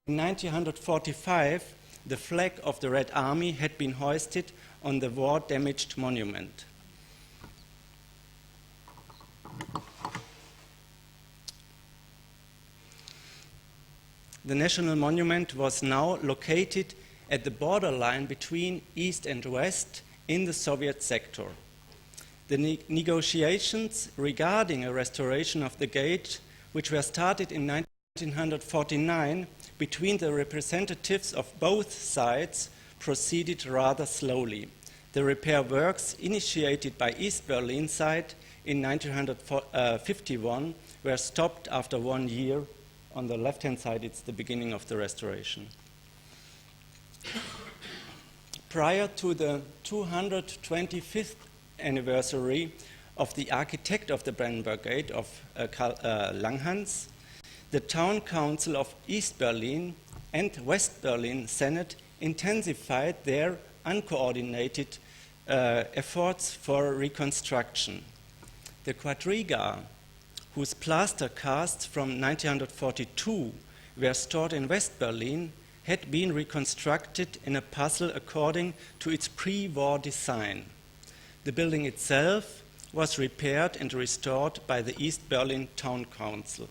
In 1945, the flag of the Red Army had been hoisted on the war-damaged monument. The national monument was now located at the borderline between East and West in the Soviet sector. The negotiations regarding a restoration of the gate, which were started in 1949 between the representatives of both sides, proceeded rather slowly. The repair works initiated by East Berlin side in 1951 were stopped after 1 year. On the left-hand side, it's the beginning of the restoration. Prior to the 225th anniversary of the architect of the Brandenburg Gate, of Karl Langhans, the Town Council of East Berlin and West Berlin Senate intensified their uncoordinated efforts for reconstruction. The quadriga, whose plaster casts from 1942 were stored in West Berlin, had been reconstructed in a puzzle according to its pre-war design. The building itself was repaired and restored by the East Berlin Town Council.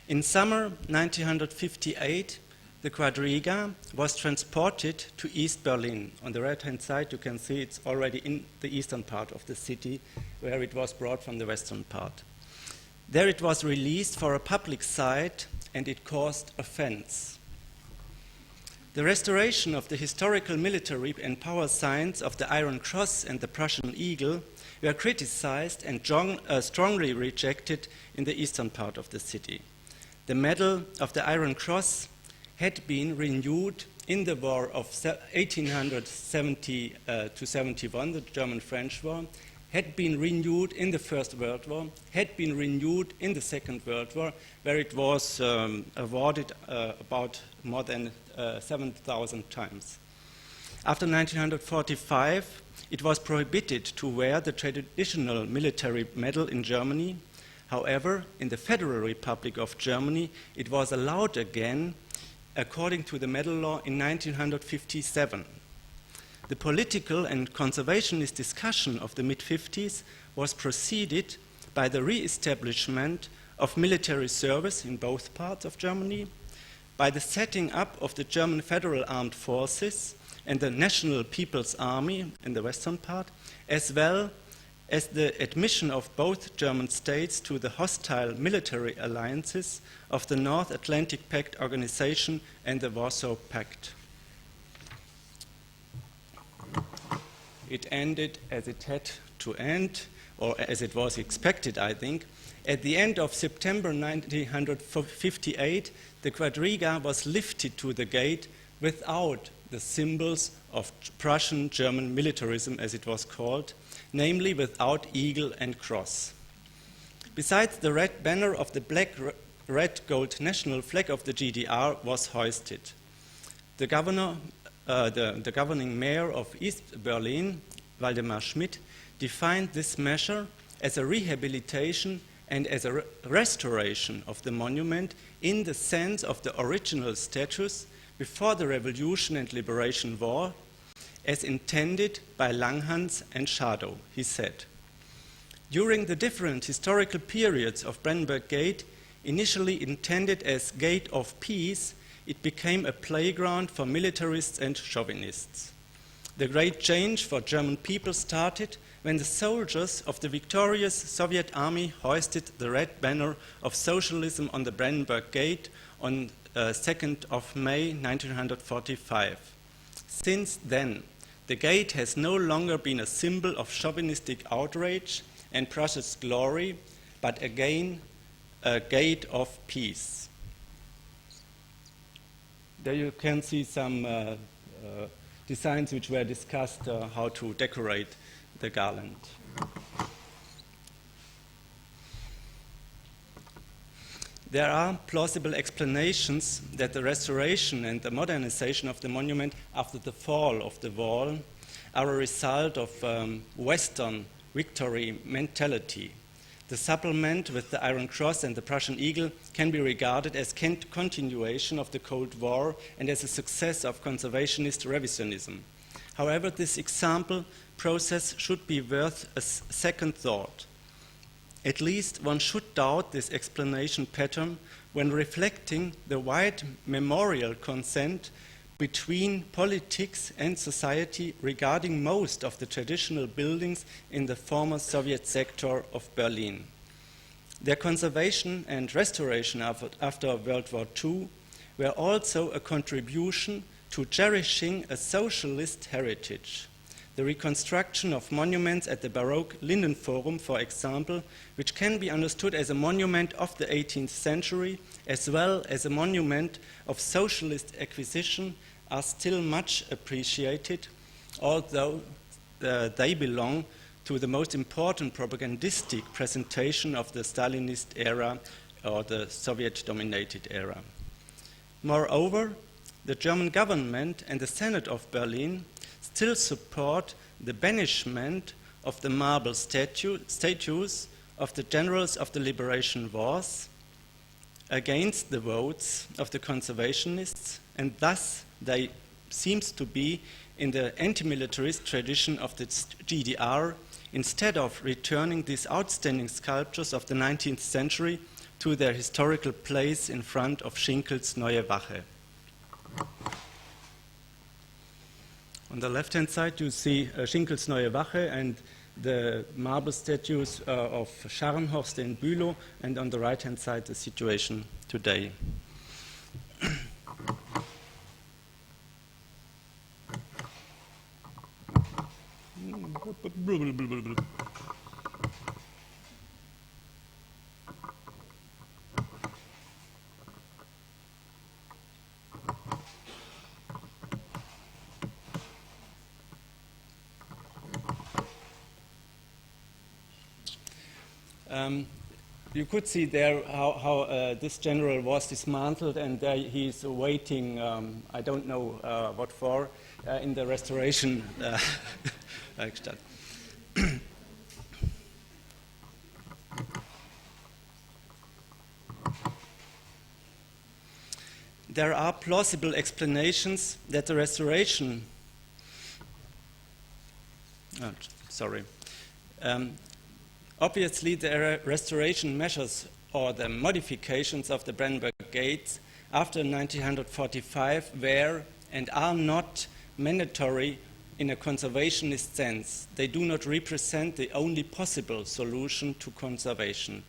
In summer 1958, the quadriga was transported to East Berlin. On the right-hand side, you can see it's already in the eastern part of the city, where it was brought from the western part. There it was released for a public site, and it caused offense. The restoration of the historical military and power signs of the Iron Cross and the Prussian Eagle were criticized and strongly rejected in the eastern part of the city. The Medal of the Iron Cross had been renewed in the war of 1870 to 71, the German-French War, had been renewed in the First World War, had been renewed in the Second World War, where it was awarded about more than 7,000 times. After 1945, it was prohibited to wear the traditional military medal in Germany. However, in the Federal Republic of Germany, it was allowed again according to the medal law in 1957. The political and conservationist discussion of the mid-50s was preceded by the re-establishment of military service in both parts of Germany, by the setting up of the German Federal Armed Forces and the National People's Army in the western part, as well as the admission of both German states to the hostile military alliances of the North Atlantic Pact Organization and the Warsaw Pact. It ended as it had to end, or as it was expected, I think. At the end of September 1958, the quadriga was lifted to the gate without the symbols of Prussian German militarism, as it was called, namely without eagle and cross. Besides, the red banner of the black, red, gold national flag of the GDR was hoisted. The governing mayor of East Berlin, Waldemar Schmidt, defined this measure as a rehabilitation and as a restoration of the monument in the sense of the original status before the Revolution and Liberation War, as intended by Langhans and Schadow, he said. During the different historical periods of Brandenburg Gate, initially intended as Gate of Peace, it became a playground for militarists and chauvinists. The great change for German people started when the soldiers of the victorious Soviet army hoisted the red banner of socialism on the Brandenburg Gate on 2nd of May 1945. Since then, the gate has no longer been a symbol of chauvinistic outrage and Prussia's glory, but again a gate of peace. There you can see some designs which were discussed how to decorate the garland. There are plausible explanations that the restoration and the modernization of the monument after the fall of the wall are a result of Western victory mentality. The supplement with the Iron Cross and the Prussian Eagle can be regarded as continuation of the Cold War and as a success of conservationist revisionism. However, this example process should be worth a second thought. At least one should doubt this explanation pattern when reflecting the wide memorial consent between politics and society regarding most of the traditional buildings in the former Soviet sector of Berlin. Their conservation and restoration after World War II were also a contribution to cherishing a socialist heritage. The reconstruction of monuments at the Baroque Linden Forum, for example, which can be understood as a monument of the 18th century, as well as a monument of socialist acquisition, are still much appreciated, although they belong to the most important propagandistic presentation of the Stalinist era or the Soviet-dominated era. Moreover, the German government and the Senate of Berlin still support the banishment of the marble statues of the generals of the liberation wars against the votes of the conservationists, and thus they seems to be in the anti-militarist tradition of the GDR, instead of returning these outstanding sculptures of the 19th century to their historical place in front of Schinkel's Neue Wache. On the left-hand side, you see Schinkel's Neue Wache and the marble statues of Scharnhorst and Bülow, and on the right-hand side, the situation today. You could see there how this general was dismantled, and he's waiting, I don't know what for, in the restoration Werkstatt. There are plausible explanations that the restoration obviously, the restoration measures or the modifications of the Brandenburg Gates after 1945 were and are not mandatory in a conservationist sense. They do not represent the only possible solution to conservation.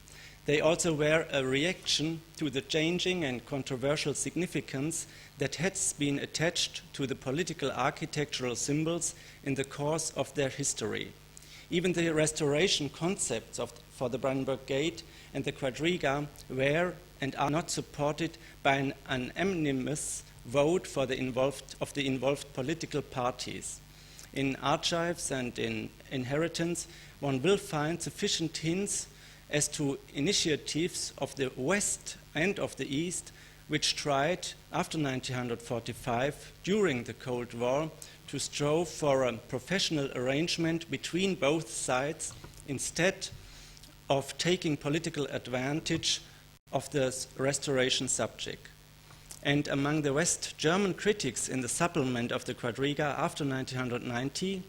They also were a reaction to the changing and controversial significance that has been attached to the political architectural symbols in the course of their history. Even the restoration concepts for the Brandenburg Gate and the Quadriga were and are not supported by an unanimous vote of the involved political parties. In archives and in inheritance, one will find sufficient hints as to initiatives of the West and of the East, which tried, after 1945, during the Cold War, to strive for a professional arrangement between both sides instead of taking political advantage of the restoration subject. And among the West German critics in the supplement of the Quadriga after 1990,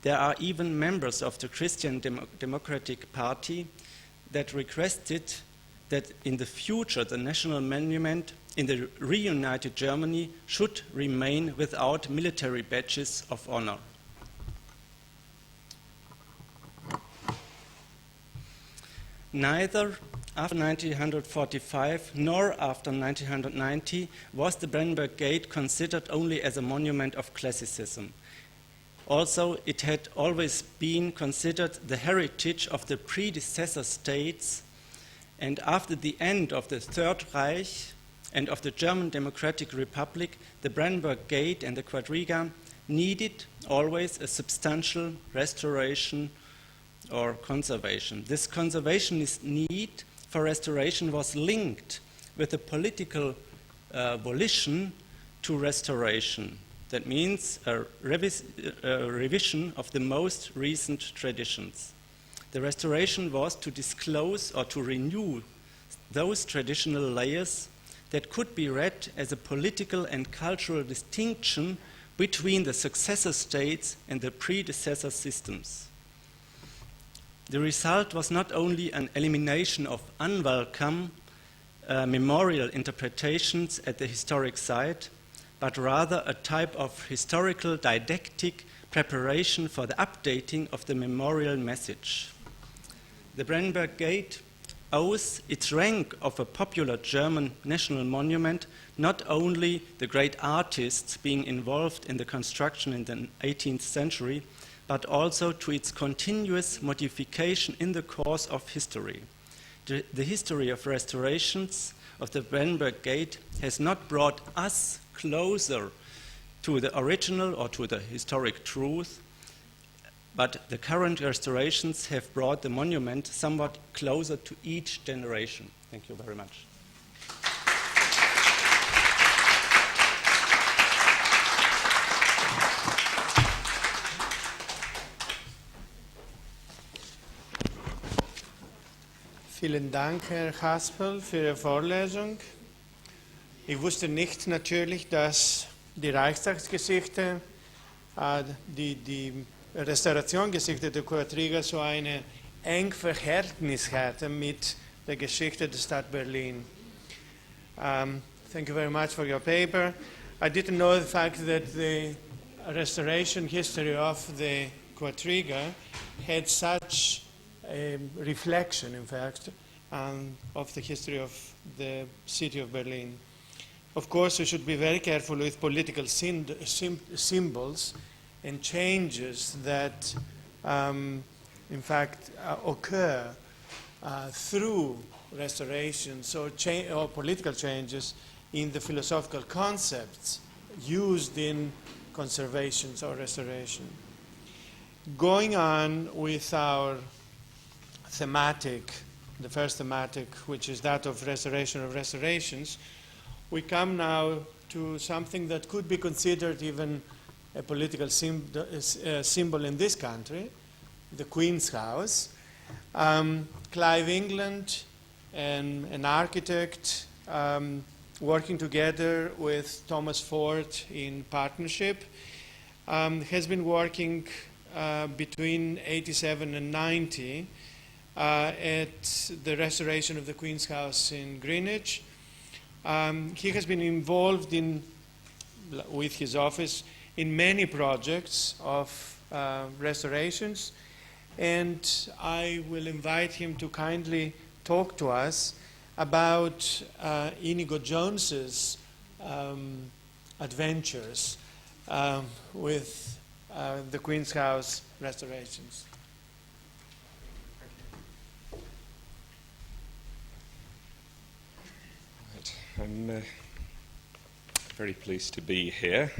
there are even members of the Christian Democratic Party that requested that in the future the national monument in the reunited Germany should remain without military badges of honor. Neither after 1945 nor after 1990 was the Brandenburg Gate considered only as a monument of classicism. Also, it had always been considered the heritage of the predecessor states, and after the end of the Third Reich and of the German Democratic Republic, the Brandenburg Gate and the Quadriga needed always a substantial restoration or conservation. This conservationist need for restoration was linked with a political volition to restoration. That means a revision of the most recent traditions. The restoration was to disclose or to renew those traditional layers that could be read as a political and cultural distinction between the successor states and the predecessor systems. The result was not only an elimination of unwelcome memorial interpretations at the historic site, but rather a type of historical didactic preparation for the updating of the memorial message. The Brandenburg Gate owes its rank of a popular German national monument not only the great artists being involved in the construction in the 18th century, but also to its continuous modification in the course of history. The history of restorations of the Brandenburg Gate has not brought us closer to the original or to the historic truth, but the current restorations have brought the monument somewhat closer to each generation. Thank you very much. Vielen Dank, Herr Haspel, für Ihre Vorlesung. Ich wusste nicht natürlich, dass die Reichstagsgeschichte, die Restaurationsgeschichte der Quadriga so eine eng Verhältnis hatte mit der Geschichte der Stadt Berlin. Thank you very much for your paper. I didn't know the fact that the restoration history of the Quadriga had such a reflection, in fact, of the history of the city of Berlin. Of course, we should be very careful with political symbols and changes that, in fact, occur through restorations or political changes in the philosophical concepts used in conservations or restoration. Going on with our thematic, the first thematic, which is that of restoration of restorations, we come now to something that could be considered even a political symbol in this country, the Queen's House. Clive England, an architect, working together with Thomas Ford in partnership, has been working between 87 and 90 at the restoration of the Queen's House in Greenwich. He has been involved with his office in many projects of restorations, and I will invite him to kindly talk to us about Inigo Jones's adventures with the Queen's House restorations. I'm very pleased to be here.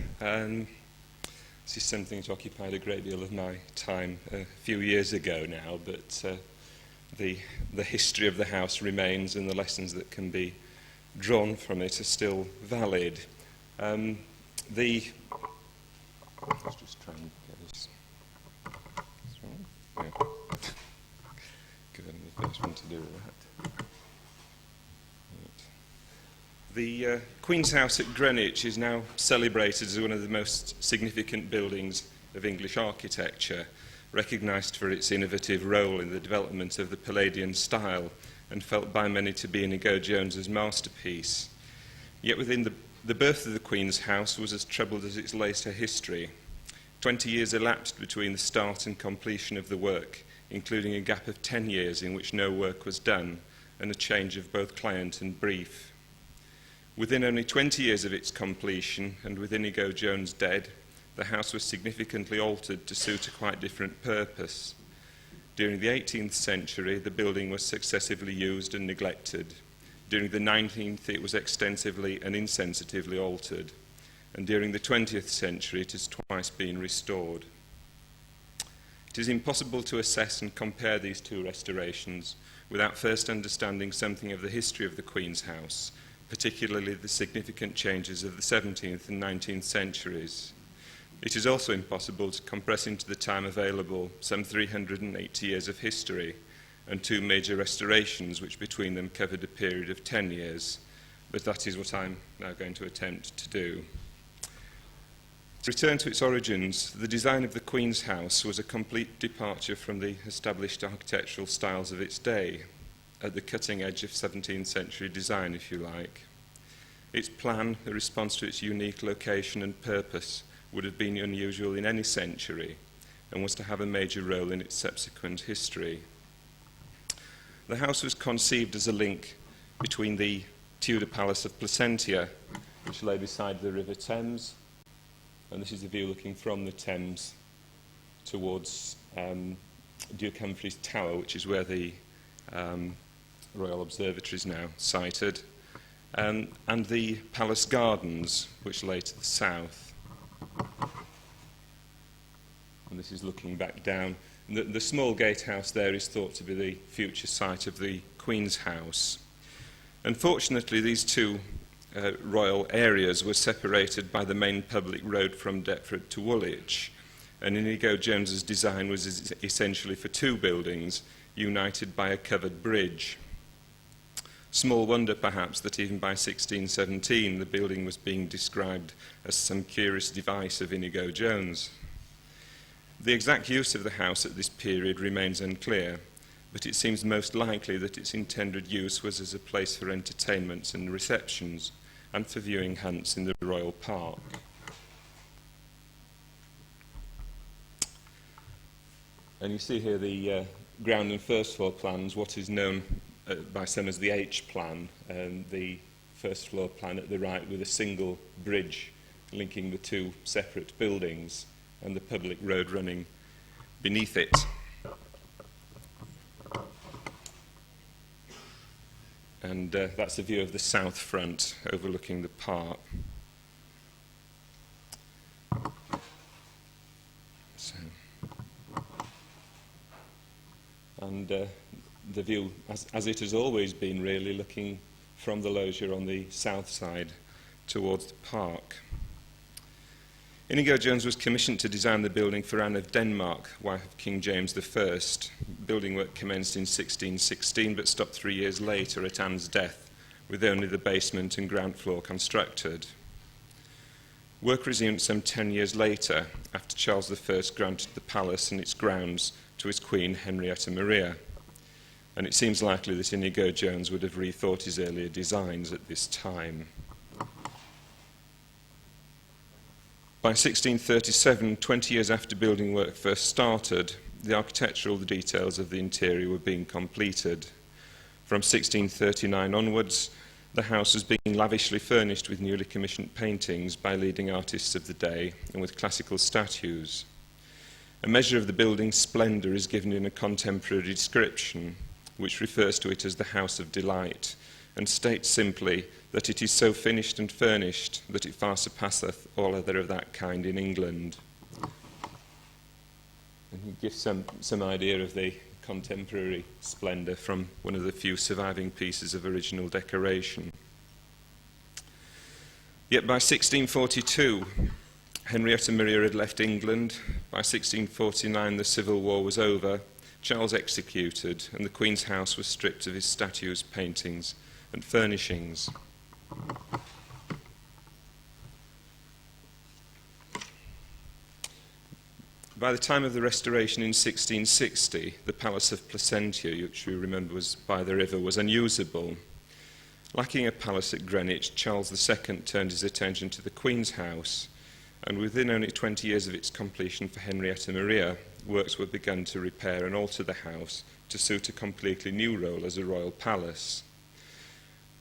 This is something that occupied a great deal of my time a few years ago now, but the history of the house remains, and the lessons that can be drawn from it are still valid. Let's just try and get this. Yeah. Good, I'm the first one to do that. The Queen's House at Greenwich is now celebrated as one of the most significant buildings of English architecture, recognised for its innovative role in the development of the Palladian style and felt by many to be Inigo Jones's masterpiece. Yet within the birth of the Queen's House was as troubled as its later history. 20 years elapsed between the start and completion of the work, including a gap of 10 years in which no work was done, and a change of both client and brief. Within only 20 years of its completion, and with Inigo Jones dead, the house was significantly altered to suit a quite different purpose. During the 18th century, the building was successively used and neglected. During the 19th, it was extensively and insensitively altered. And during the 20th century, it has twice been restored. It is impossible to assess and compare these two restorations without first understanding something of the history of the Queen's House, particularly the significant changes of the 17th and 19th centuries. It is also impossible to compress into the time available some 380 years of history and 2 major restorations, which between them covered a period of 10 years, but that is what I'm now going to attempt to do. To return to its origins, the design of the Queen's House was a complete departure from the established architectural styles of its day, at the cutting edge of 17th century design, if you like. Its plan, a response to its unique location and purpose, would have been unusual in any century and was to have a major role in its subsequent history. The house was conceived as a link between the Tudor Palace of Placentia, which lay beside the River Thames, and this is a view looking from the Thames towards Duke Humphrey's Tower, which is where the Royal Observatory is now sited, and the Palace Gardens, which lay to the south. And this is looking back down. The small gatehouse there is thought to be the future site of the Queen's House. Unfortunately, these two royal areas were separated by the main public road from Deptford to Woolwich, and Inigo Jones's design was essentially for 2 buildings united by a covered bridge. Small wonder, perhaps, that even by 1617 the building was being described as some curious device of Inigo Jones. The exact use of the house at this period remains unclear, but it seems most likely that its intended use was as a place for entertainments and receptions, and for viewing hunts in the Royal Park. And you see here the ground and first floor plans, what is known by some as the H plan, the first floor plan at the right with a single bridge linking the 2 separate buildings and the public road running beneath it. And that's a view of the south front overlooking the park. And the view, as it has always been really, looking from the loggia on the south side towards the park. Inigo Jones was commissioned to design the building for Anne of Denmark, wife of King James I. Building work commenced in 1616 but stopped 3 years later at Anne's death, with only the basement and ground floor constructed. Work resumed some 10 years later, after Charles I granted the palace and its grounds to his queen Henrietta Maria, and it seems likely that Inigo Jones would have rethought his earlier designs at this time. By 1637, 20 years after building work first started, the architectural details of the interior were being completed. From 1639 onwards, the house was being lavishly furnished with newly commissioned paintings by leading artists of the day and with classical statues. A measure of the building's splendour is given in a contemporary description, which refers to it as the House of Delight, and states simply that it is so finished and furnished that it far surpasseth all other of that kind in England. And he gives some idea of the contemporary splendour from one of the few surviving pieces of original decoration. Yet by 1642, Henrietta Maria had left England. By 1649, the Civil War was over, Charles executed, and the Queen's House was stripped of his statues, paintings, and furnishings. By the time of the restoration in 1660, the Palace of Placentia, which you remember was by the river, was unusable. Lacking a palace at Greenwich, Charles II turned his attention to the Queen's House, and within only 20 years of its completion for Henrietta Maria, works were begun to repair and alter the house to suit a completely new role as a royal palace.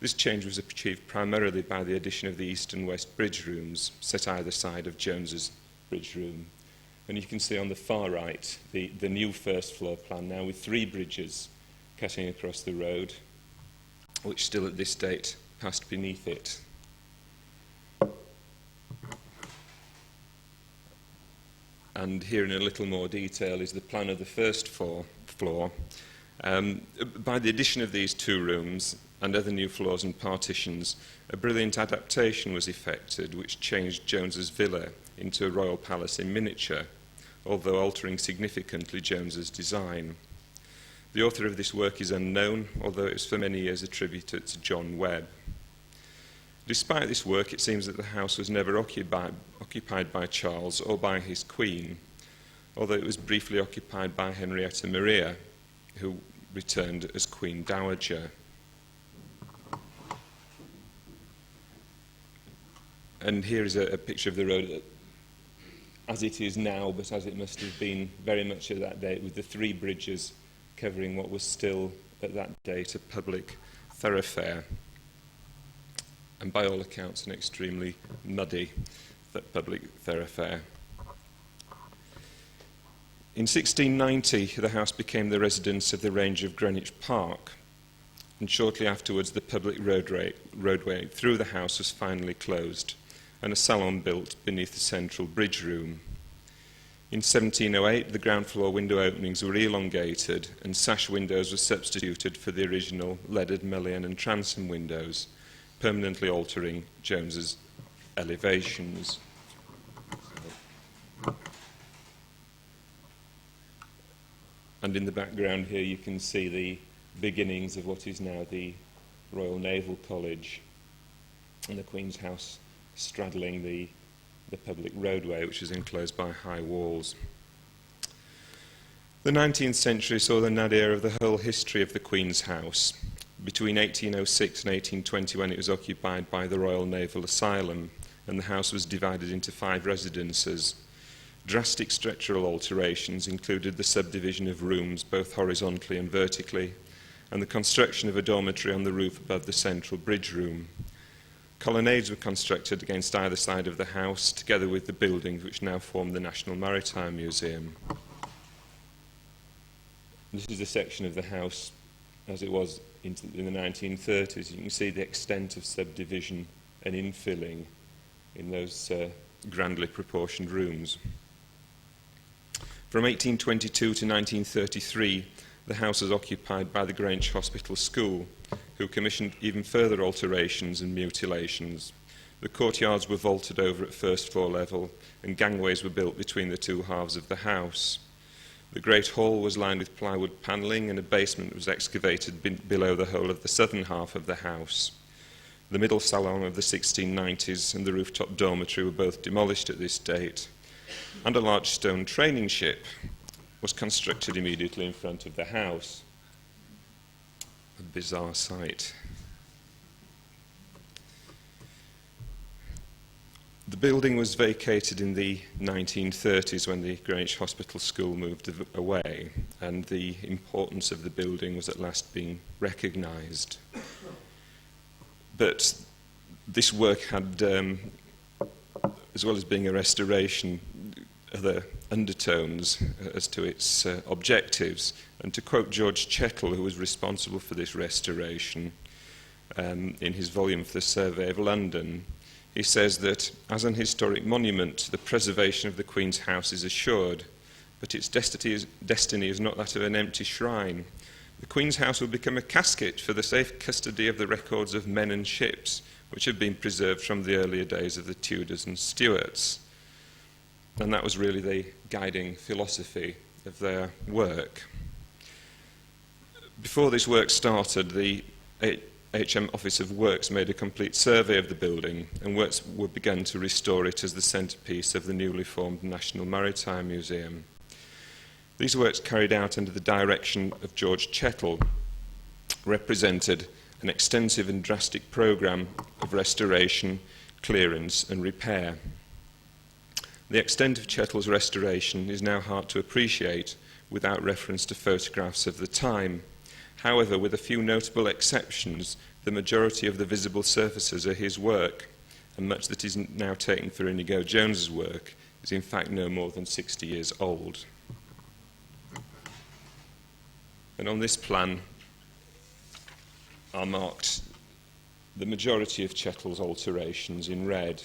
This change was achieved primarily by the addition of the east and west bridge rooms, set either side of Jones's bridge room. And you can see on the far right the new first floor plan now with 3 bridges cutting across the road, which still at this date passed beneath it. And here in a little more detail is the plan of the first floor. By the addition of these 2 rooms and other new floors and partitions, a brilliant adaptation was effected which changed Jones's villa into a royal palace in miniature, although altering significantly Jones's design. The author of this work is unknown, although it was for many years attributed to John Webb. Despite this work, it seems that the house was never occupied by Charles or by his queen, although it was briefly occupied by Henrietta Maria, who returned as Queen Dowager. And here is a picture of the road as it is now, but as it must have been very much at that date, with the three bridges covering what was still, at that date, a public thoroughfare. And by all accounts, an extremely muddy public thoroughfare. In 1690, the house became the residence of the Range of Greenwich Park, and shortly afterwards the public roadway through the house was finally closed, and a salon built beneath the central bridge room. In 1708, the ground floor window openings were elongated, and sash windows were substituted for the original leaded mullion and transom windows, permanently altering Jones's elevations. And in the background here you can see the beginnings of what is now the Royal Naval College, and the Queen's House straddling the public roadway, which was enclosed by high walls. The 19th century saw the nadir of the whole history of the Queen's House. Between 1806 and 1821 it was occupied by the Royal Naval Asylum, and the house was divided into 5 residences. Drastic structural alterations included the subdivision of rooms both horizontally and vertically, and the construction of a dormitory on the roof above the central bridge room. Colonnades were constructed against either side of the house, together with the buildings which now form the National Maritime Museum. This is a section of the house as it was in the 1930s. You can see the extent of subdivision and infilling in those grandly proportioned rooms. From 1822 to 1933, the house was occupied by the Greenwich Hospital School, who commissioned even further alterations and mutilations. The courtyards were vaulted over at first floor level, and gangways were built between the 2 halves of the house. The Great Hall was lined with plywood panelling, and a basement was excavated below the whole of the southern half of the house. The middle salon of the 1690s and the rooftop dormitory were both demolished at this date, and a large stone training ship was constructed immediately in front of the house. A bizarre sight. The building was vacated in the 1930s when the Greenwich Hospital School moved away, and the importance of the building was at last being recognised. But this work had, as well as being a restoration, other undertones as to its objectives. And to quote George Chettle, who was responsible for this restoration, in his volume for the Survey of London, he says that, as an historic monument, the preservation of the Queen's House is assured, but its destiny is not that of an empty shrine. The Queen's House will become a casket for the safe custody of the records of men and ships, which have been preserved from the earlier days of the Tudors and Stuarts. And that was really the guiding philosophy of their work. Before this work started, the HM Office of Works made a complete survey of the building, and works were begun to restore it as the centrepiece of the newly formed National Maritime Museum. These works, carried out under the direction of George Chettle, represented an extensive and drastic programme of restoration, clearance and repair. The extent of Chettle's restoration is now hard to appreciate without reference to photographs of the time. However, with a few notable exceptions, the majority of the visible surfaces are his work, and much that is now taken for Inigo Jones's work is in fact no more than 60 years old. And on this plan are marked the majority of Chettle's alterations in red.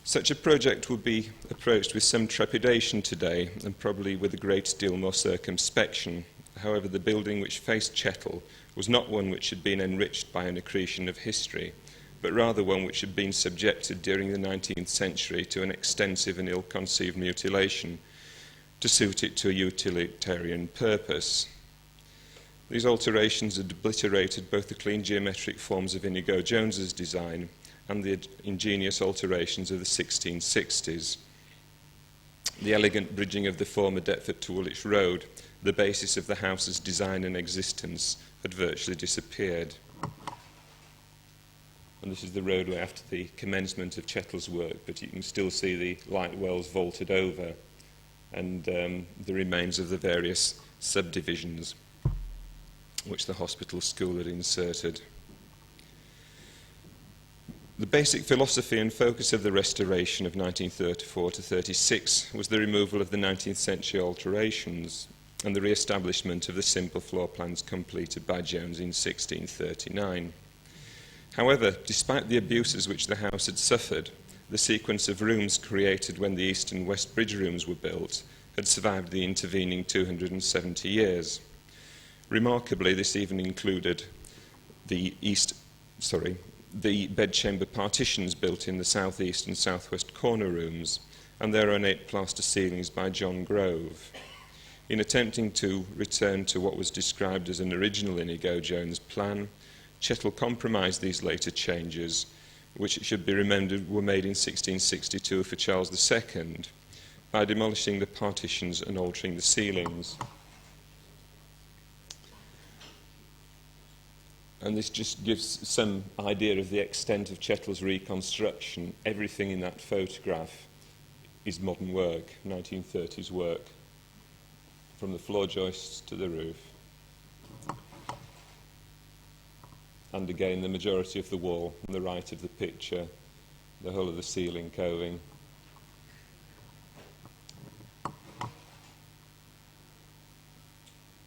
Such a project would be approached with some trepidation today, and probably with a great deal more circumspection. However, the building which faced Chettle was not one which had been enriched by an accretion of history, but rather one which had been subjected during the 19th century to an extensive and ill-conceived mutilation to suit it to a utilitarian purpose. These alterations had obliterated both the clean geometric forms of Inigo Jones's design and the ingenious alterations of the 1660s. The elegant bridging of the former Deptford to Woolwich Road, the basis of the house's design and existence, had virtually disappeared. And this is the roadway after the commencement of Chettle's work, but you can still see the light wells vaulted over and the remains of the various subdivisions which the hospital school had inserted. The basic philosophy and focus of the restoration of 1934 to 36 was the removal of the 19th century alterations and the re-establishment of the simple floor plans completed by Jones in 1639. However, despite the abuses which the house had suffered, the sequence of rooms created when the east and west bridge rooms were built had survived the intervening 270 years. Remarkably, this even included the bedchamber partitions built in the southeast and southwest corner rooms and their ornate plaster ceilings by John Grove. In attempting to return to what was described as an original Inigo Jones plan, Chettle compromised these later changes, which it should be remembered were made in 1662 for Charles II, by demolishing the partitions and altering the ceilings. And this just gives some idea of the extent of Chettle's reconstruction. Everything in that photograph is modern work, 1930s work, from the floor joists to the roof. And again, the majority of the wall on the right of the picture, the whole of the ceiling coving.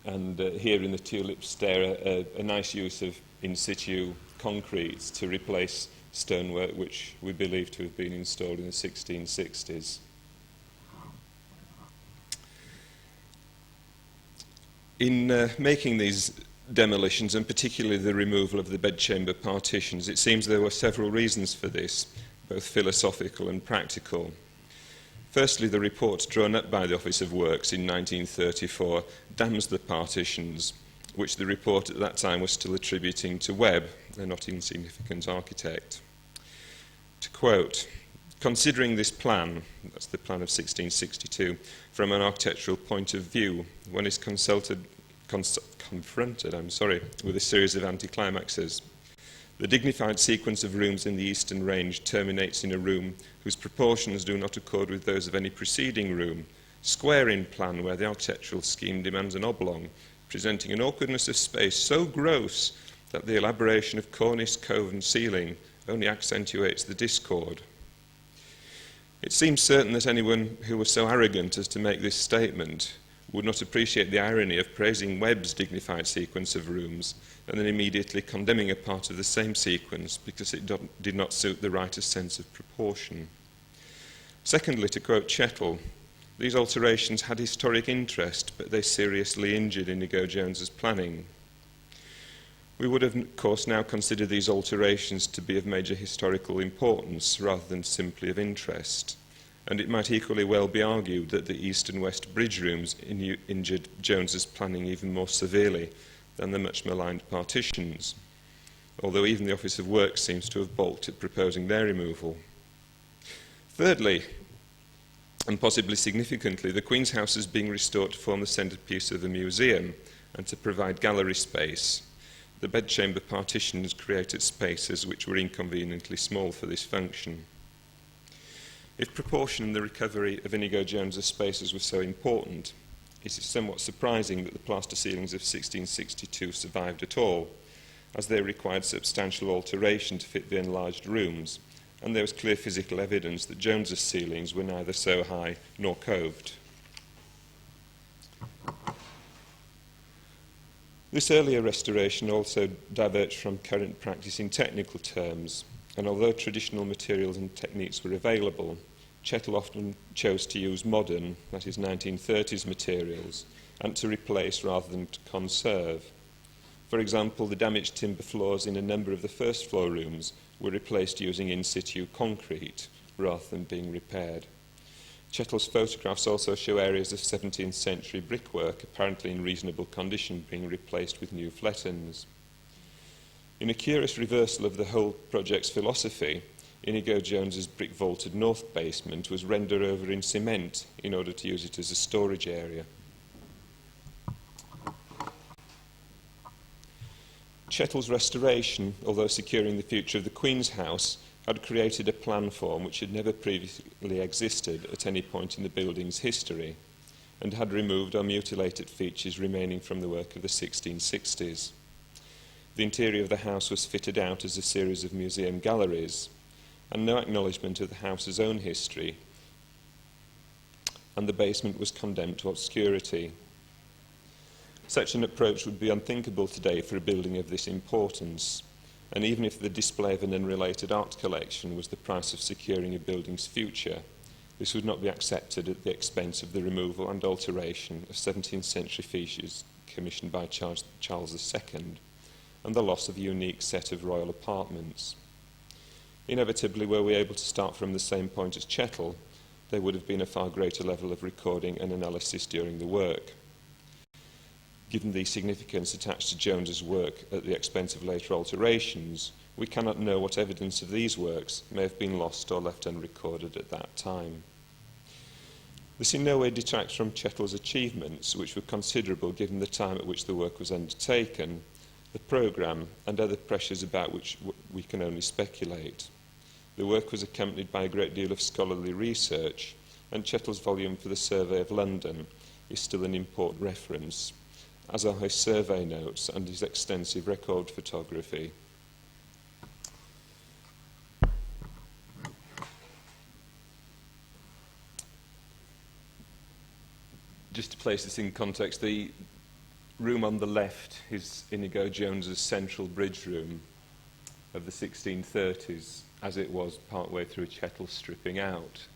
And here in the tulip stair, a nice use of in situ concrete to replace stonework which we believe to have been installed in the 1660s. In making these demolitions, and particularly the removal of the bedchamber partitions, it seems there were several reasons for this, both philosophical and practical. Firstly, the report drawn up by the Office of Works in 1934 damns the partitions, which the report at that time was still attributing to Webb, a not insignificant architect. To quote, "Considering this plan," that's the plan of 1662, "from an architectural point of view, one is confronted with a series of anticlimaxes. The dignified sequence of rooms in the eastern range terminates in a room whose proportions do not accord with those of any preceding room, square in plan where the architectural scheme demands an oblong, presenting an awkwardness of space so gross that the elaboration of cornice, cove and ceiling only accentuates the discord. It seems certain that anyone who was so arrogant as to make this statement would not appreciate the irony of praising Webb's dignified sequence of rooms and then immediately condemning a part of the same sequence because it did not suit the writer's sense of proportion. Secondly, to quote Chettle, these alterations had historic interest, but they seriously injured Inigo Jones's planning. We would, of course, now consider these alterations to be of major historical importance rather than simply of interest, and it might equally well be argued that the east and west bridge rooms injured Jones's planning even more severely than the much maligned partitions, although even the Office of Works seems to have balked at proposing their removal. Thirdly, and possibly significantly, the Queen's House is being restored to form the centrepiece of a museum and to provide gallery space. The bedchamber partitions created spaces which were inconveniently small for this function. If proportion and the recovery of Inigo Jones's spaces were so important, it is somewhat surprising that the plaster ceilings of 1662 survived at all, as they required substantial alteration to fit the enlarged rooms, and there was clear physical evidence that Jones's ceilings were neither so high nor coved. This earlier restoration also diverged from current practice in technical terms, and although traditional materials and techniques were available, Chettle often chose to use modern, that is 1930s materials, and to replace rather than to conserve. For example, the damaged timber floors in a number of the first floor rooms were replaced using in situ concrete rather than being repaired. Chettle's photographs also show areas of 17th century brickwork, apparently in reasonable condition, being replaced with new flettons. In a curious reversal of the whole project's philosophy, Inigo Jones's brick-vaulted north basement was rendered over in cement in order to use it as a storage area. Chettle's restoration, although securing the future of the Queen's House, had created a plan form which had never previously existed at any point in the building's history, and had removed or mutilated features remaining from the work of the 1660s. The interior of the house was fitted out as a series of museum galleries, and no acknowledgement of the house's own history, and the basement was condemned to obscurity. Such an approach would be unthinkable today for a building of this importance, and even if the display of an unrelated art collection was the price of securing a building's future, this would not be accepted at the expense of the removal and alteration of 17th century features commissioned by Charles II, and the loss of a unique set of royal apartments. Inevitably, were we able to start from the same point as Chettle, there would have been a far greater level of recording and analysis during the work. Given the significance attached to Jones's work at the expense of later alterations, we cannot know what evidence of these works may have been lost or left unrecorded at that time. This in no way detracts from Chettle's achievements, which were considerable given the time at which the work was undertaken, the programme, and other pressures about which we can only speculate. The work was accompanied by a great deal of scholarly research, and Chettle's volume for the Survey of London is still an important reference, as are his survey notes and his extensive record photography. Just to place this in context, the room on the left is Inigo Jones's central bridge room of the 1630s, as it was partway through Chettle's stripping out.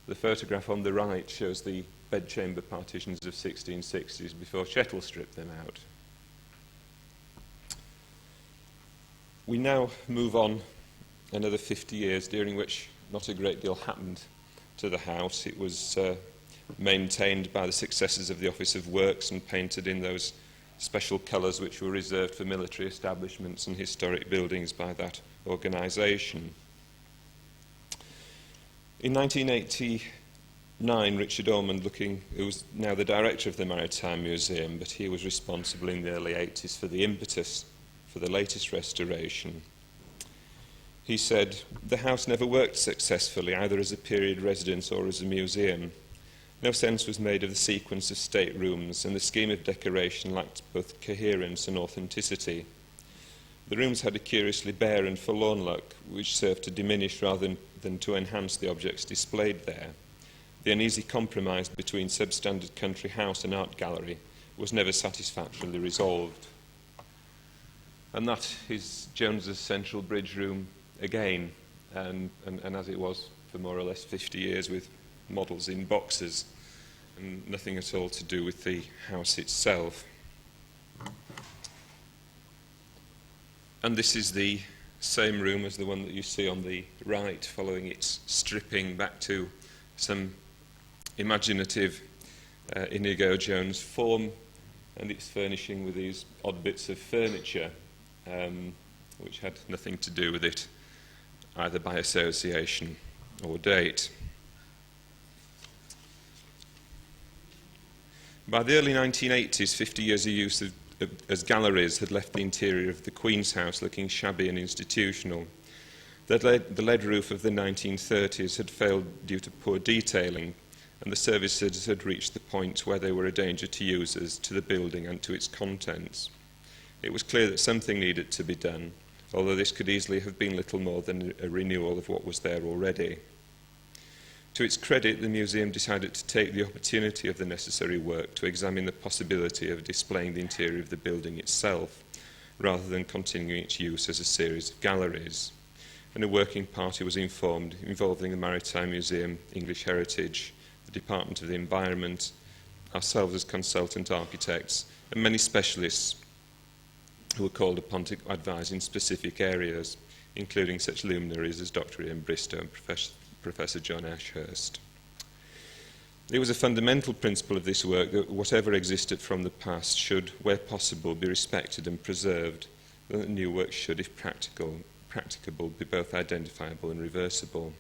The photograph on the right shows the bedchamber partitions of 1660s before Chettle stripped them out. We now move on another 50 years, during which not a great deal happened to the house. It was maintained by the successors of the Office of Works and painted in those special colours which were reserved for military establishments and historic buildings by that organisation. In 1989, Richard Ormond, who was now the director of the Maritime Museum, but he was responsible in the early 80s for the impetus for the latest restoration. He said, "The house never worked successfully, either as a period residence or as a museum. No sense was made of the sequence of staterooms, and the scheme of decoration lacked both coherence and authenticity. The rooms had a curiously bare and forlorn look, which served to diminish rather than to enhance the objects displayed there. The uneasy compromise between substandard country house and art gallery was never satisfactorily resolved." And that is Jones's central bridge room again, and as it was for more or less 50 years, with models in boxes and nothing at all to do with the house itself. And this is the same room as the one that you see on the right, following its stripping back to some imaginative Inigo Jones form, and its furnishing with these odd bits of furniture which had nothing to do with it, either by association or date. By the early 1980s, 50 years of use as galleries had left the interior of the Queen's House looking shabby and institutional. The lead roof of the 1930s had failed due to poor detailing, and the services had reached the point where they were a danger to users, to the building and to its contents. It was clear that something needed to be done, although this could easily have been little more than a renewal of what was there already. To its credit, the museum decided to take the opportunity of the necessary work to examine the possibility of displaying the interior of the building itself, rather than continuing its use as a series of galleries. And a working party was informed, involving the Maritime Museum, English Heritage, the Department of the Environment, ourselves as consultant architects, and many specialists who were called upon to advise in specific areas, including such luminaries as Dr Ian Bristow and Professor John Ashurst. It was a fundamental principle of this work that whatever existed from the past should, where possible, be respected and preserved, and that new work should, if practicable, be both identifiable and reversible.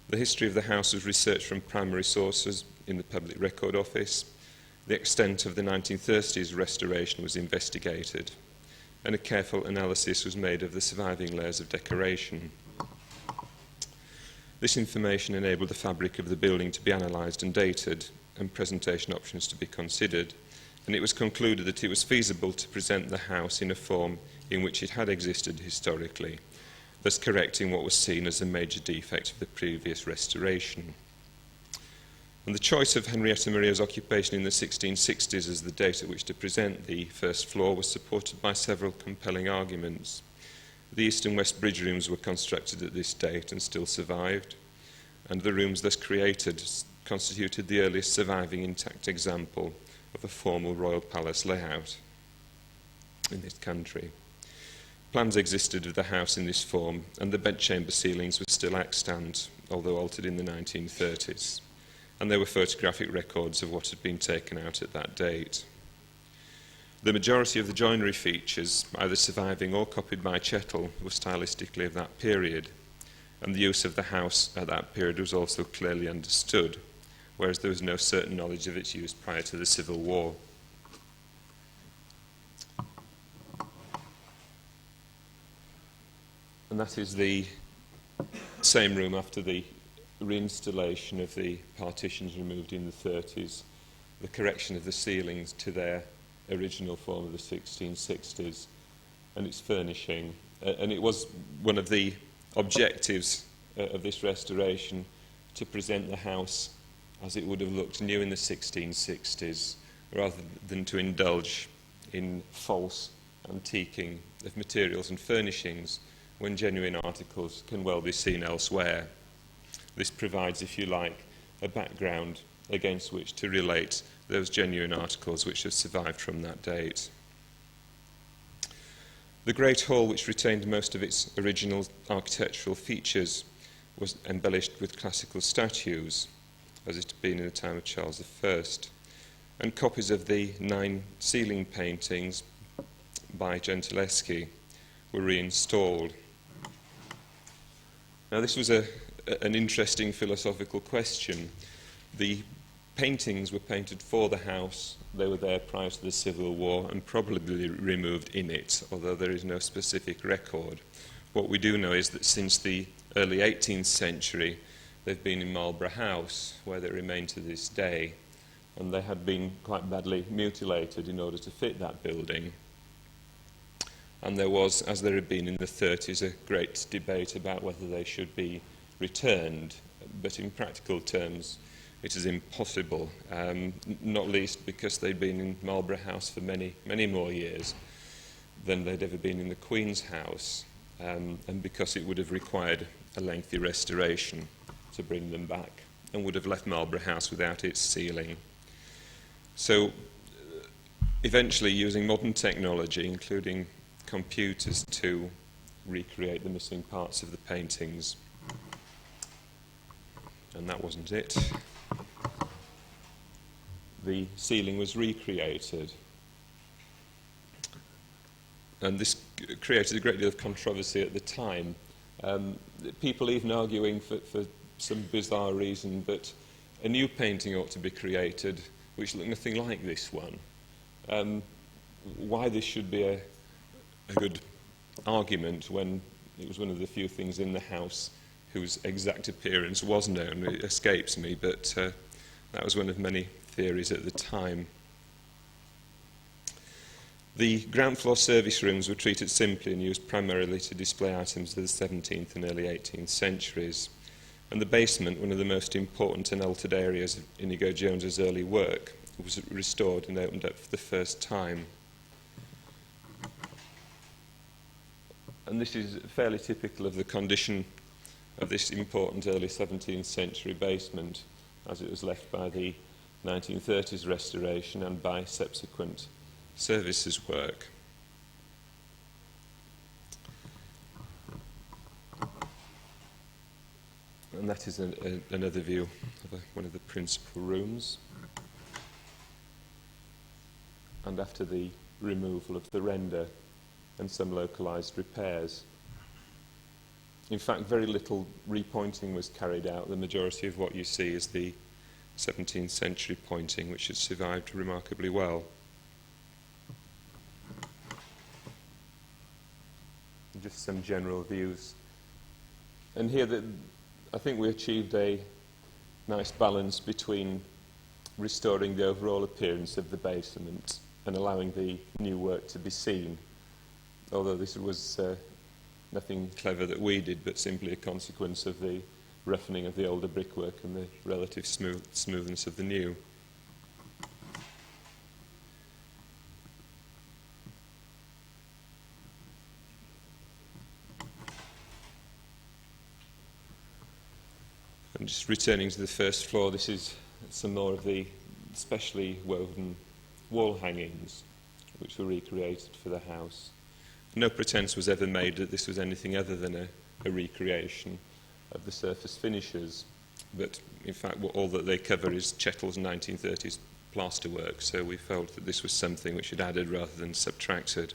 The history of the house was researched from primary sources in the Public Record Office. The extent of the 1930s restoration was investigated, and a careful analysis was made of the surviving layers of decoration. This information enabled the fabric of the building to be analysed and dated, and presentation options to be considered, and it was concluded that it was feasible to present the house in a form in which it had existed historically, thus correcting what was seen as a major defect of the previous restoration. And the choice of Henrietta Maria's occupation in the 1660s as the date at which to present the first floor was supported by several compelling arguments. The east and west bridge rooms were constructed at this date and still survived, and the rooms thus created constituted the earliest surviving intact example of a formal royal palace layout in this country. Plans existed of the house in this form, and the bedchamber ceilings were still extant, although altered in the 1930s, and there were photographic records of what had been taken out at that date. The majority of the joinery features, either surviving or copied by Chettle, were stylistically of that period, and the use of the house at that period was also clearly understood, whereas there was no certain knowledge of its use prior to the Civil War. And that is the same room after the reinstallation of the partitions removed in the 30s, the correction of the ceilings to their original form of the 1660s, and its furnishing. And it was one of the objectives of this restoration to present the house as it would have looked new in the 1660s, rather than to indulge in false antiquing of materials and furnishings when genuine articles can well be seen elsewhere. This provides, if you like, a background against which to relate those genuine articles which have survived from that date. The Great Hall, which retained most of its original architectural features, was embellished with classical statues, as it had been in the time of Charles I, and copies of the 9 ceiling paintings by Gentileschi were reinstalled. Now, this was an interesting philosophical question. The paintings were painted for the house. They were there prior to the Civil War and probably removed in it, although there is no specific record. What we do know is that since the early 18th century, they've been in Marlborough House, where they remain to this day, and they had been quite badly mutilated in order to fit that building. And there was, as there had been in the 30s, a great debate about whether they should be returned, but in practical terms it is impossible, not least because they'd been in Marlborough House for many, many more years than they'd ever been in the Queen's House, and because it would have required a lengthy restoration to bring them back, and would have left Marlborough House without its ceiling. So eventually, using modern technology, including computers, to recreate the missing parts of the paintings, and that wasn't it. The ceiling was recreated, and this created a great deal of controversy at the time. People even arguing for some bizarre reason that a new painting ought to be created which looked nothing like this one. Why this should be a good argument when it was one of the few things in the house whose exact appearance was known, it escapes me, but that was one of many theories at the time. The ground floor service rooms were treated simply and used primarily to display items of the 17th and early 18th centuries. And the basement, one of the most important and altered areas of Inigo Jones's early work, was restored and opened up for the first time. And this is fairly typical of the condition of this important early 17th century basement as it was left by the 1930s restoration and by subsequent services work. And that is another view of one of the principal rooms. And after the removal of the render and some localised repairs. In fact, very little repointing was carried out. The majority of what you see is the 17th century pointing, which has survived remarkably well. Just some general views. And here, I think we achieved a nice balance between restoring the overall appearance of the basement and allowing the new work to be seen. Although this was nothing clever that we did, but simply a consequence of the roughening of the older brickwork and the relative smoothness of the new. And just returning to the first floor, this is some more of the specially woven wall hangings which were recreated for the house. No pretense was ever made that this was anything other than a recreation of the surface finishes, but in fact all that they cover is Chettl's 1930s plasterwork, so we felt that this was something which had added rather than subtracted.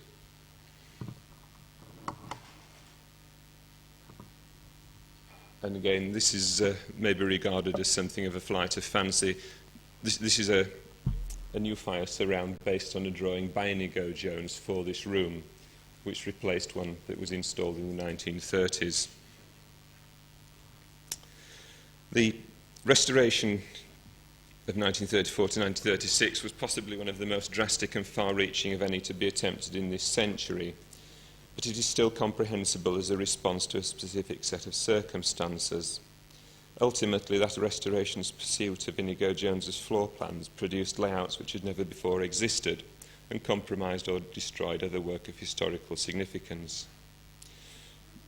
And again, this is maybe regarded as something of a flight of fancy. This is a new fire surround based on a drawing by Inigo Jones for this room, which replaced one that was installed in the 1930s. The restoration of 1934 to 1936 was possibly one of the most drastic and far-reaching of any to be attempted in this century, but it is still comprehensible as a response to a specific set of circumstances. Ultimately, that restoration's pursuit of Inigo Jones's floor plans produced layouts which had never before existed and compromised or destroyed other work of historical significance.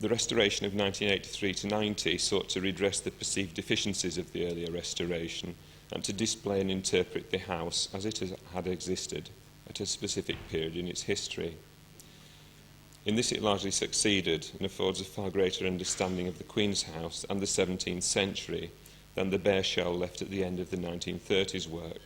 The restoration of 1983 to 90 sought to redress the perceived deficiencies of the earlier restoration and to display and interpret the house as it had existed at a specific period in its history. In this it largely succeeded and affords a far greater understanding of the Queen's House and the 17th century than the bare shell left at the end of the 1930s work.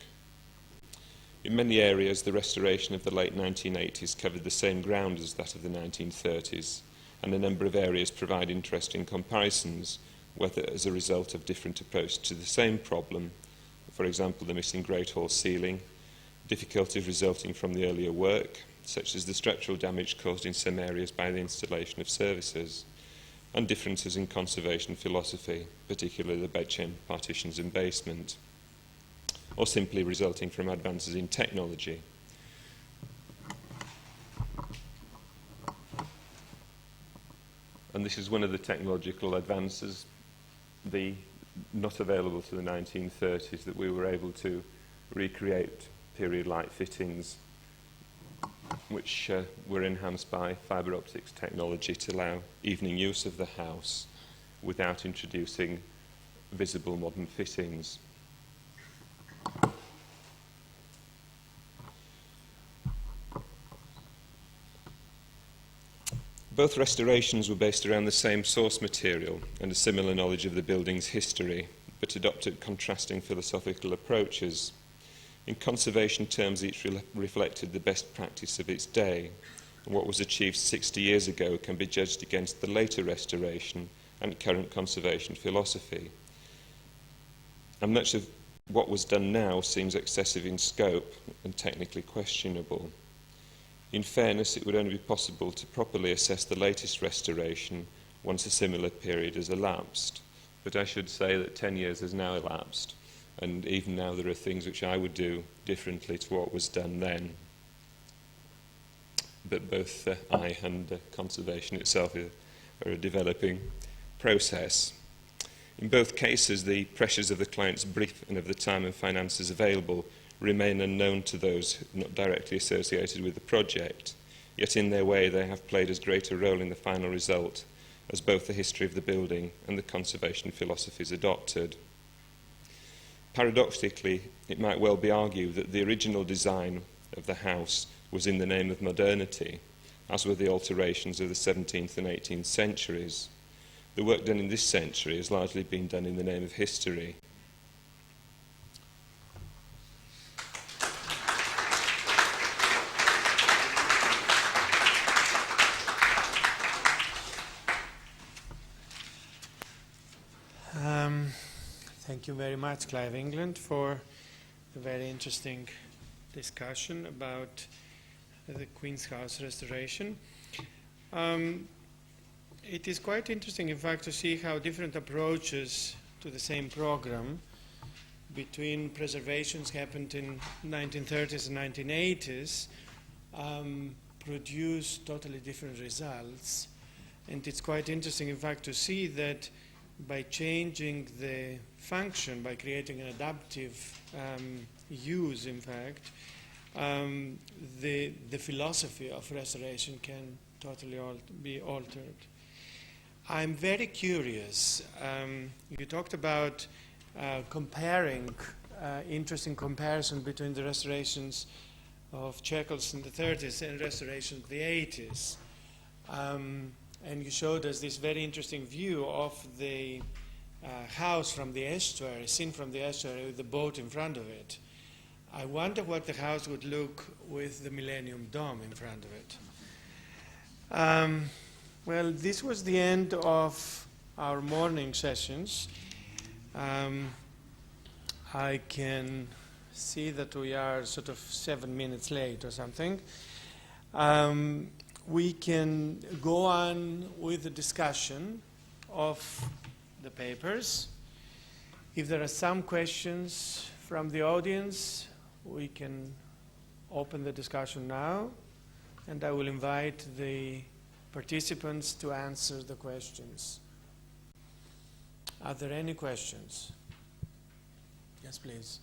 In many areas, the restoration of the late 1980s covered the same ground as that of the 1930s, and a number of areas provide interesting comparisons, whether as a result of different approaches to the same problem, for example, the missing Great Hall ceiling, difficulties resulting from the earlier work, such as the structural damage caused in some areas by the installation of services, and differences in conservation philosophy, particularly the bedchamber partitions and basement, or simply resulting from advances in technology. And this is one of the technological advances, not available to the 1930s, that we were able to recreate period light fittings which were enhanced by fibre optics technology to allow evening use of the house without introducing visible modern fittings. Both restorations were based around the same source material and a similar knowledge of the building's history, but adopted contrasting philosophical approaches. In conservation terms, each reflected the best practice of its day, and what was achieved 60 years ago can be judged against the later restoration and current conservation philosophy. And much of what was done now seems excessive in scope and technically questionable. In fairness, it would only be possible to properly assess the latest restoration once a similar period has elapsed. But I should say that 10 years has now elapsed, and even now there are things which I would do differently to what was done then. But both I and conservation itself are a developing process. In both cases, the pressures of the client's brief and of the time and finances available remain unknown to those not directly associated with the project, yet in their way they have played as great a role in the final result as both the history of the building and the conservation philosophies adopted. Paradoxically, it might well be argued that the original design of the house was in the name of modernity, as were the alterations of the 17th and 18th centuries. the work done in this century has largely been done in the name of history. Thank you very much, Clive England, for a very interesting discussion about the Queen's House restoration. It is quite interesting, in fact, to see how different approaches to the same program between preservations happened in 1930s and 1980s produce totally different results. And it's quite interesting, in fact, to see that by changing the function, by creating an adaptive use, in fact, the philosophy of restoration can totally be altered. I'm very curious. You talked about comparing, interesting comparison between the restorations of Chekhov in the 30s and restoration of the 80s. And you showed us this very interesting view of the house from the estuary, seen from the estuary with the boat in front of it. I wonder what the house would look with the Millennium Dome in front of it. Well, this was the end of our morning sessions. I can see that we are sort of 7 minutes late or something. We can go on with the discussion of the papers. If there are some questions from the audience, we can open the discussion now, and I will invite the participants to answer the questions. Are there any questions? Yes, please.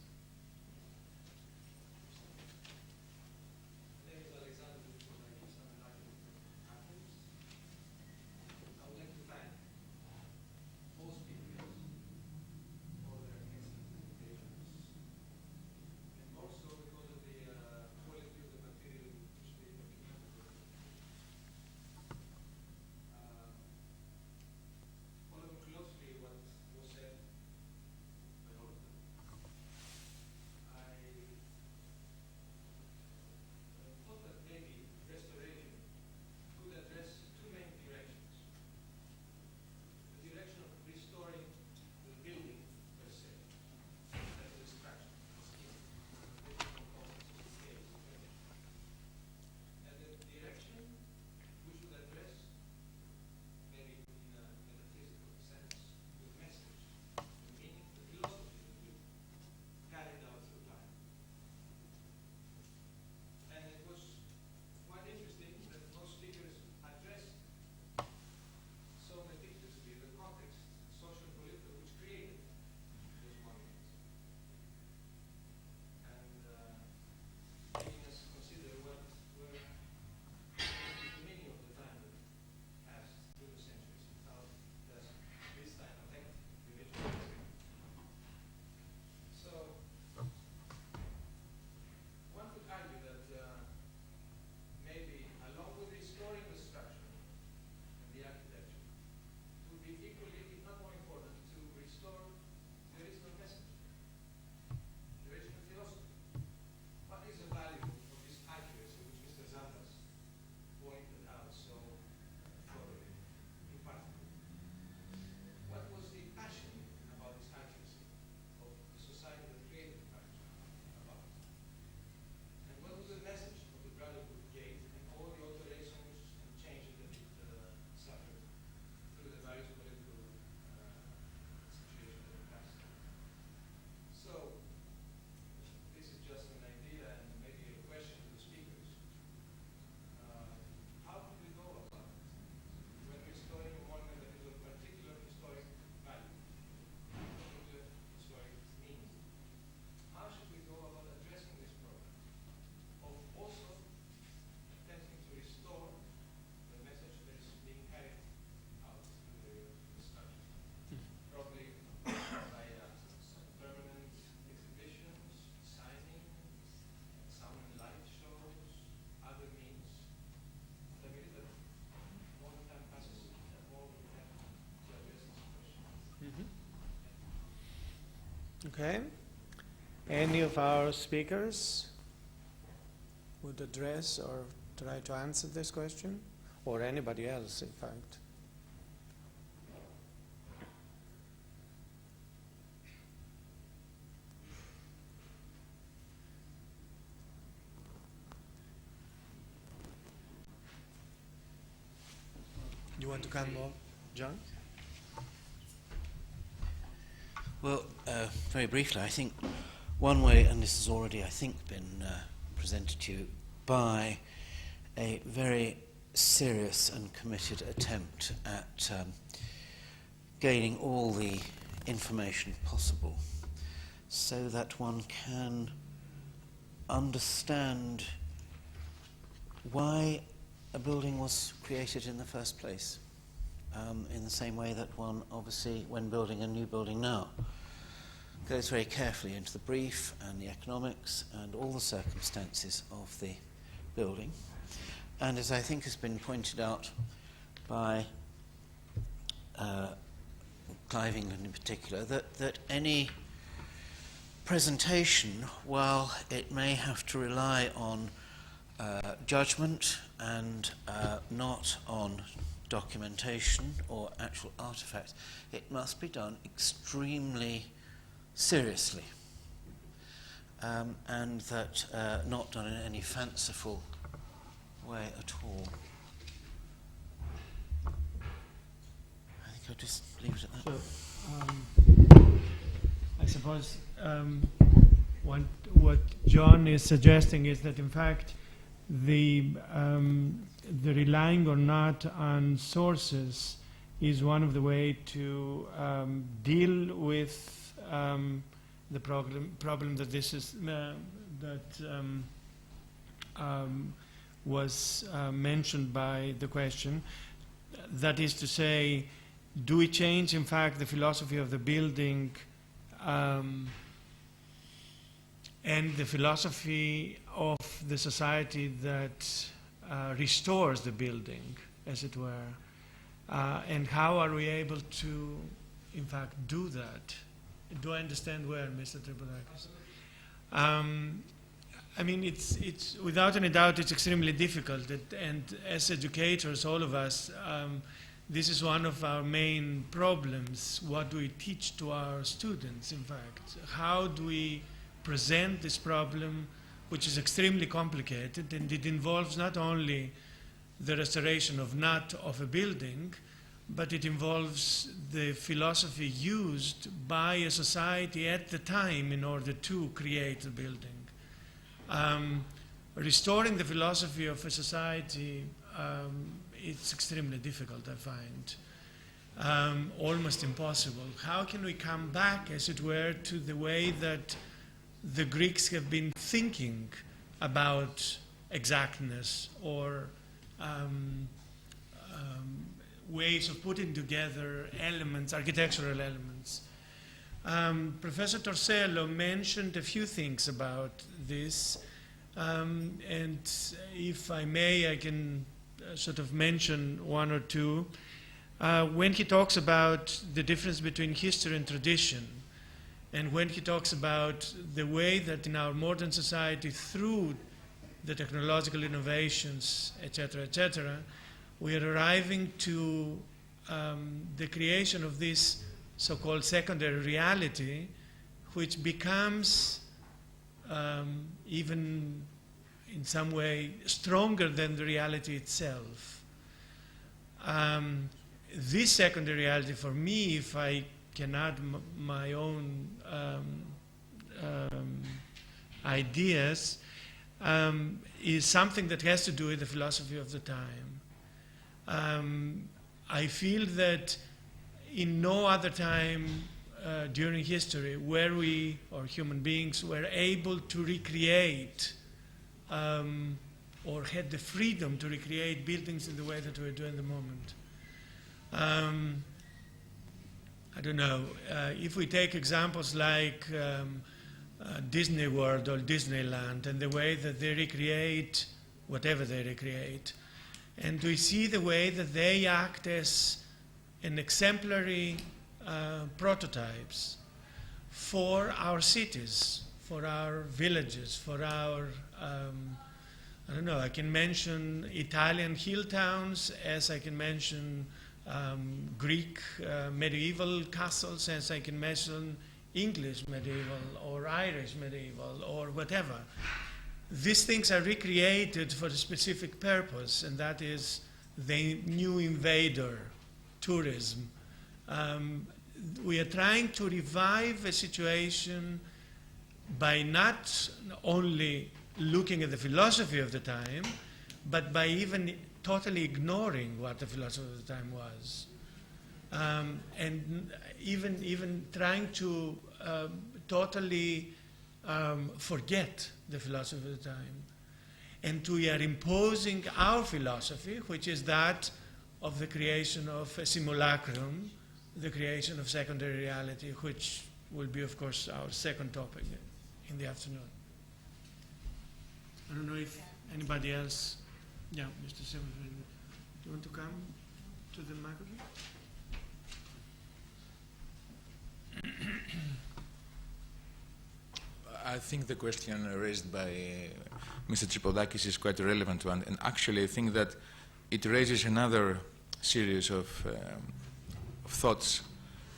Okay. Any of our speakers would address or try to answer this question? Or anybody else, in fact? You want to come more, John? Well, very briefly, I think one way, and this has already, I think, been presented to you by a very serious and committed attempt at gaining all the information possible so that one can understand why a building was created in the first place, in the same way that one obviously, when building a new building now, goes very carefully into the brief and the economics and all the circumstances of the building. And as I think has been pointed out by Clive England in particular, that any presentation, while it may have to rely on judgment and not on documentation or actual artifacts, it must be done extremely seriously, and that not done in any fanciful way at all. I think I'll just leave it at that. So, I suppose what John is suggesting is that, in fact, the relying or not on sources is one of the ways to deal with the problem that this is was mentioned by the question. That is to say, do we change, in fact, the philosophy of the building and the philosophy of the society that restores the building, as it were? And how are we able to, in fact, do that? Do I understand where, Mr. Tripodakis? I mean, it's without any doubt, it's extremely difficult. And as educators, all of us, this is one of our main problems. What do we teach to our students, in fact? How do we present this problem, which is extremely complicated, and it involves not only the restoration of a building, but it involves the philosophy used by a society at the time in order to create a building. Restoring the philosophy of a society, it's extremely difficult, I find. Almost impossible. How can we come back, as it were, to the way that the Greeks have been thinking about exactness or ways of putting together elements, architectural elements? Professor Torsello mentioned a few things about this, and if I may, I can sort of mention one or two. When he talks about the difference between history and tradition, and when he talks about the way that in our modern society, through the technological innovations, etc., we are arriving to the creation of this so-called secondary reality, which becomes even in some way stronger than the reality itself. This secondary reality, for me, if I can add my own ideas, is something that has to do with the philosophy of the time. I feel that in no other time during history where we, or human beings, were able to recreate or had the freedom to recreate buildings in the way that we're doing at the moment. I don't know, if we take examples like Disney World or Disneyland and the way that they recreate whatever they recreate, and we see the way that they act as an exemplary prototypes for our cities, for our villages, for our, I don't know, I can mention Italian hill towns, as I can mention Greek medieval castles, as I can mention English medieval or Irish medieval or whatever. These things are recreated for a specific purpose, and that is the new invader, tourism. We are trying to revive a situation by not only looking at the philosophy of the time, but by even totally ignoring what the philosophy of the time was. And even trying to totally forget the philosophy of the time. And we are imposing our philosophy, which is that of the creation of a simulacrum, the creation of secondary reality, which will be, of course, our second topic in the afternoon. I don't know if anybody else. Yeah, Mr. Simon, do you want to come to the microphone? I think the question raised by Mr. Tripodakis is quite a relevant one, and actually I think that it raises another series of thoughts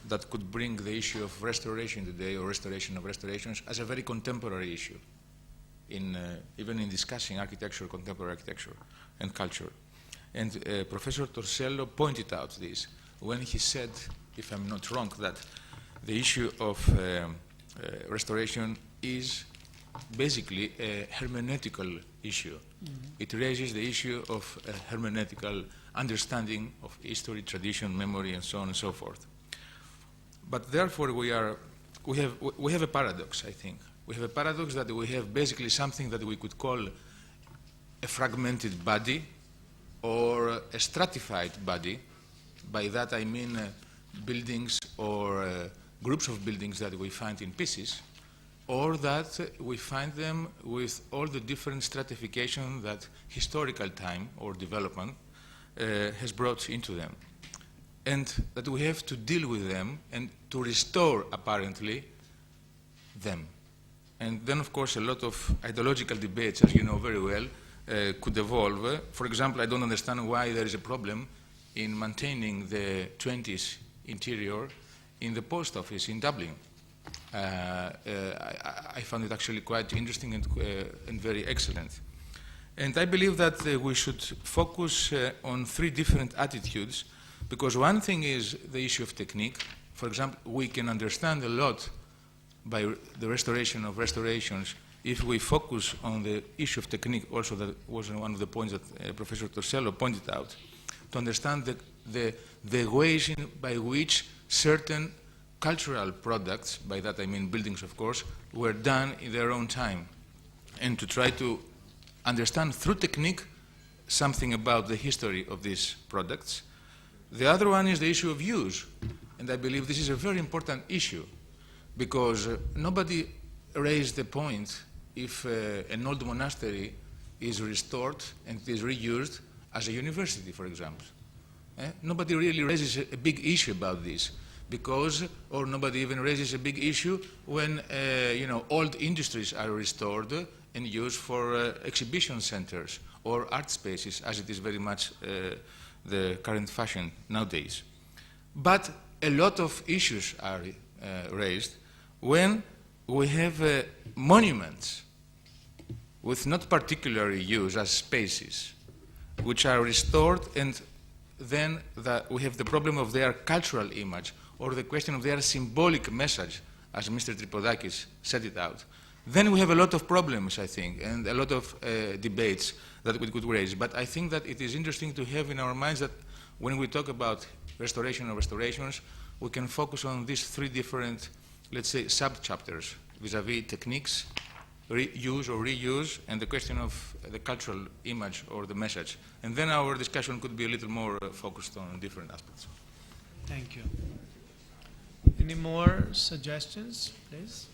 that could bring the issue of restoration today, or restoration of restorations, as a very contemporary issue, even in discussing architecture, contemporary architecture and culture. And Professor Torsello pointed out this when he said, if I'm not wrong, that the issue of restoration is basically a hermeneutical issue. It raises the issue of a hermeneutical understanding of history, tradition, memory, and so on and so forth. But therefore, we have a paradox, I think. We have a paradox that we have basically something that we could call a fragmented body or a stratified body. By that I mean buildings or groups of buildings that we find in pieces, or that we find them with all the different stratification that historical time or development has brought into them. And that we have to deal with them and to restore, apparently, them. And then, of course, a lot of ideological debates, as you know very well, could evolve. For example, I don't understand why there is a problem in maintaining the 20s interior in the post office in Dublin. I found it actually quite interesting and very excellent. And I believe that we should focus on three different attitudes, because one thing is the issue of technique. For example, we can understand a lot by the restoration of restorations if we focus on the issue of technique. Also, that was one of the points that Professor Torsello pointed out, to understand the ways by which certain cultural products, by that I mean buildings of course, were done in their own time, and to try to understand through technique something about the history of these products. The other one is the issue of use, and I believe this is a very important issue, because nobody raised the point if an old monastery is restored and is reused as a university, for example. Nobody really raises a big issue about this, because, or nobody even raises a big issue when old industries are restored and used for exhibition centers or art spaces, as it is very much the current fashion nowadays. But a lot of issues are raised when we have monuments with not particular use as spaces, which are restored, and then we have the problem of their cultural image, or the question of their symbolic message, as Mr. Tripodakis said it out. Then we have a lot of problems, I think, and a lot of debates that we could raise. But I think that it is interesting to have in our minds that when we talk about restoration or restorations, we can focus on these three different, let's say, sub-chapters, vis-à-vis techniques, use or reuse, and the question of the cultural image or the message. And then our discussion could be a little more focused on different aspects. Thank you. Any more suggestions, please?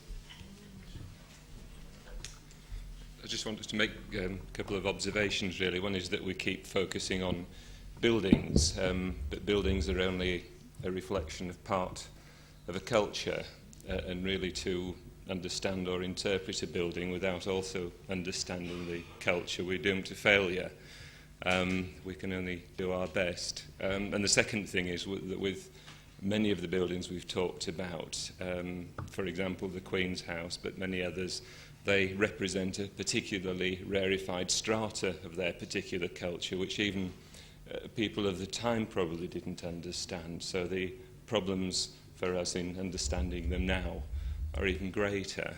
I just wanted to make a couple of observations, really. One is that we keep focusing on buildings, but buildings are only a reflection of part of a culture. and really to understand or interpret a building without also understanding the culture, we're doomed to failure. We can only do our best. And the second thing is that with many of the buildings we've talked about, for example, the Queen's House, but many others, they represent a particularly rarefied strata of their particular culture, which even people of the time probably didn't understand. So the problems for us in understanding them now are even greater.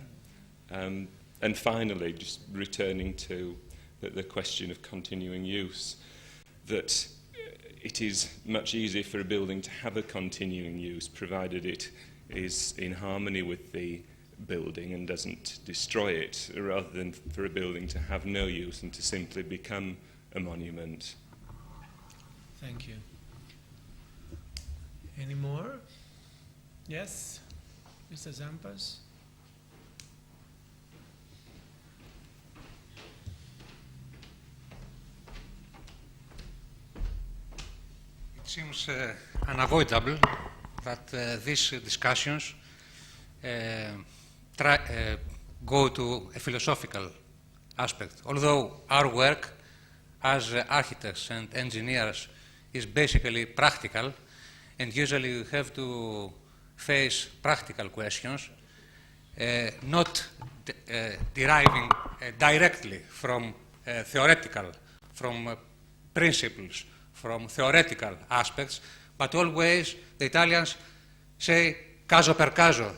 And finally, just returning to the question of continuing use, that it is much easier for a building to have a continuing use, provided it is in harmony with the building and doesn't destroy it, rather than for a building to have no use and to simply become a monument. Thank you. Any more? Yes, Mr. Zampas? It seems unavoidable that these discussions go to a philosophical aspect. Although our work as architects and engineers is basically practical, and usually we have to face practical questions, not deriving directly from theoretical, from principles, from theoretical aspects, but always the Italians say caso per caso.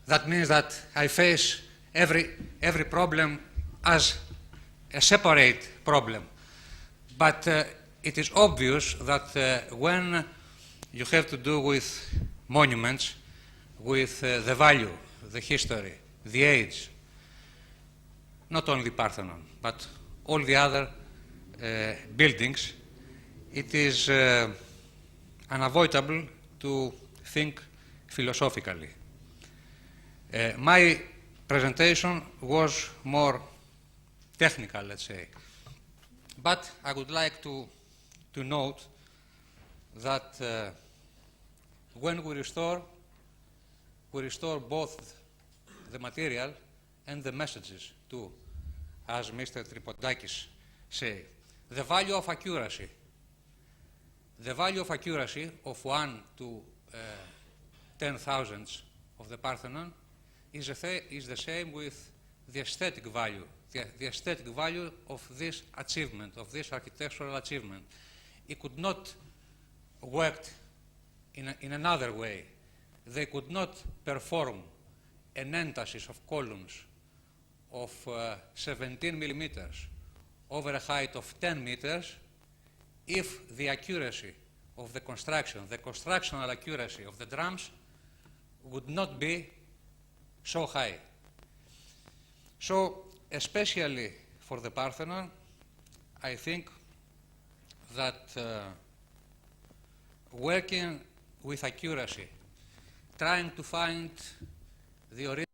That means that I face every problem as a separate problem. But it is obvious that when you have to do with monuments, with the value, the history, the age, not only Parthenon, but all the other buildings, it is unavoidable to think philosophically. My presentation was more technical, let's say, but I would like to note that when we restore both the material and the messages too, as Mr. Tripodakis say. The value of accuracy. The value of accuracy of 1 to 10,000 of the Parthenon is the same with the aesthetic value, the aesthetic value of this achievement, of this architectural achievement. It could not work in another way. They could not perform an entasis of columns of 17 millimeters over a height of 10 meters if the accuracy of the constructional accuracy of the drums would not be so high. So, especially for the Parthenon, I think that working with accuracy, trying to find the original